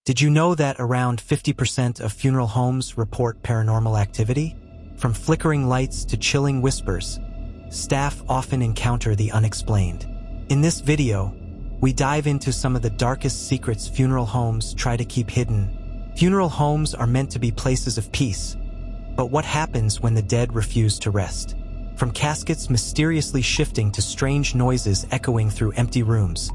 Did you know that around 50% of funeral homes report paranormal activity? From flickering lights to chilling whispers, staff often encounter the unexplained. In this video, we dive into some of the darkest secrets funeral homes try to keep hidden. Funeral homes are meant to be places of peace, but what happens when the dead refuse to rest? From caskets mysteriously shifting to strange noises echoing through empty rooms,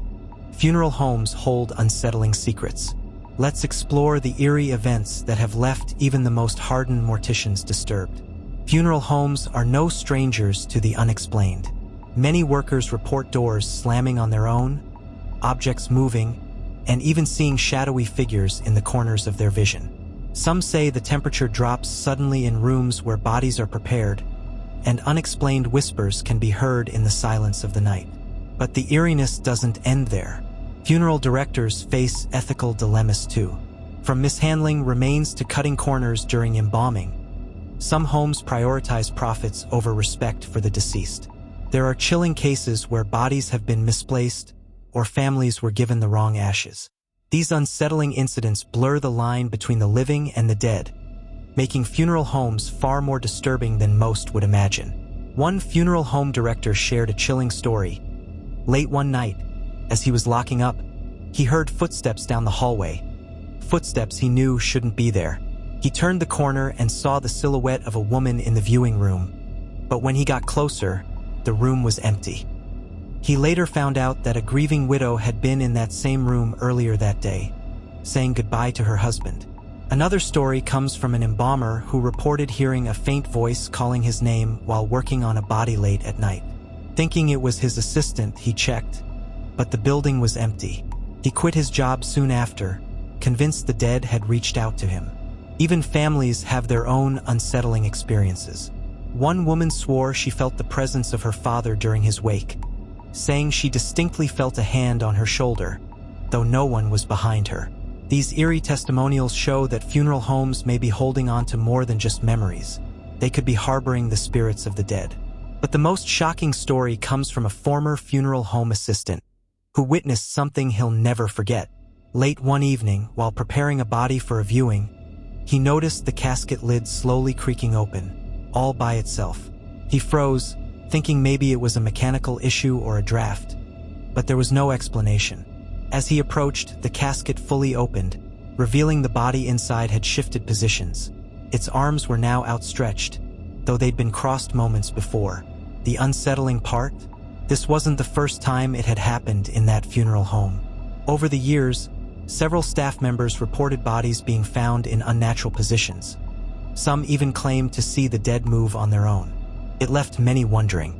funeral homes hold unsettling secrets. Let's explore the eerie events that have left even the most hardened morticians disturbed. Funeral homes are no strangers to the unexplained. Many workers report doors slamming on their own, objects moving, and even seeing shadowy figures in the corners of their vision. Some say the temperature drops suddenly in rooms where bodies are prepared, and unexplained whispers can be heard in the silence of the night. But the eeriness doesn't end there. Funeral directors face ethical dilemmas too. From mishandling remains to cutting corners during embalming, some homes prioritize profits over respect for the deceased. There are chilling cases where bodies have been misplaced or families were given the wrong ashes. These unsettling incidents blur the line between the living and the dead, making funeral homes far more disturbing than most would imagine. One funeral home director shared a chilling story. Late one night, as he was locking up, he heard footsteps down the hallway. Footsteps he knew shouldn't be there. He turned the corner and saw the silhouette of a woman in the viewing room. But when he got closer, the room was empty. He later found out that a grieving widow had been in that same room earlier that day, saying goodbye to her husband. Another story comes from an embalmer who reported hearing a faint voice calling his name while working on a body late at night. Thinking it was his assistant, he checked, but the building was empty. He quit his job soon after, convinced the dead had reached out to him. Even families have their own unsettling experiences. One woman swore she felt the presence of her father during his wake, saying she distinctly felt a hand on her shoulder, though no one was behind her. These eerie testimonials show that funeral homes may be holding on to more than just memories. They could be harboring the spirits of the dead. But the most shocking story comes from a former funeral home assistant who witnessed something he'll never forget. Late one evening, while preparing a body for a viewing, he noticed the casket lid slowly creaking open, all by itself. He froze, thinking maybe it was a mechanical issue or a draft, but there was no explanation. As he approached, the casket fully opened, revealing the body inside had shifted positions. Its arms were now outstretched, though they'd been crossed moments before. The unsettling part? This wasn't the first time it had happened in that funeral home. Over the years, several staff members reported bodies being found in unnatural positions. Some even claimed to see the dead move on their own. It left many wondering,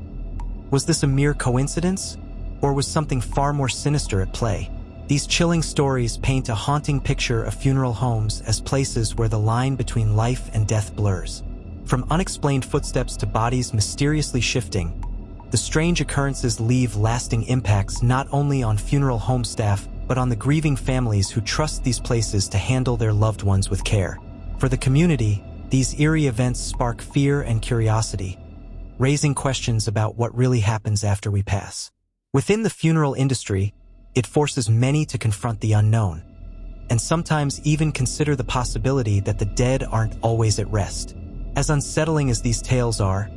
was this a mere coincidence, or was something far more sinister at play? These chilling stories paint a haunting picture of funeral homes as places where the line between life and death blurs. From unexplained footsteps to bodies mysteriously shifting, the strange occurrences leave lasting impacts not only on funeral home staff, but on the grieving families who trust these places to handle their loved ones with care. For the community, these eerie events spark fear and curiosity, raising questions about what really happens after we pass. Within the funeral industry, it forces many to confront the unknown, and sometimes even consider the possibility that the dead aren't always at rest. As unsettling as these tales are,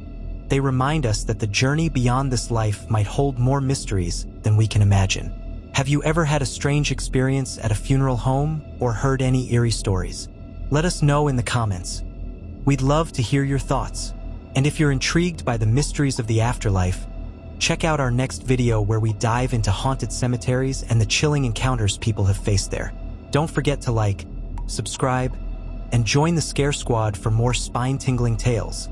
they remind us that the journey beyond this life might hold more mysteries than we can imagine. Have you ever had a strange experience at a funeral home or heard any eerie stories? Let us know in the comments. We'd love to hear your thoughts. And if you're intrigued by the mysteries of the afterlife, check out our next video where we dive into haunted cemeteries and the chilling encounters people have faced there. Don't forget to like, subscribe, and join the Scare Squad for more spine-tingling tales.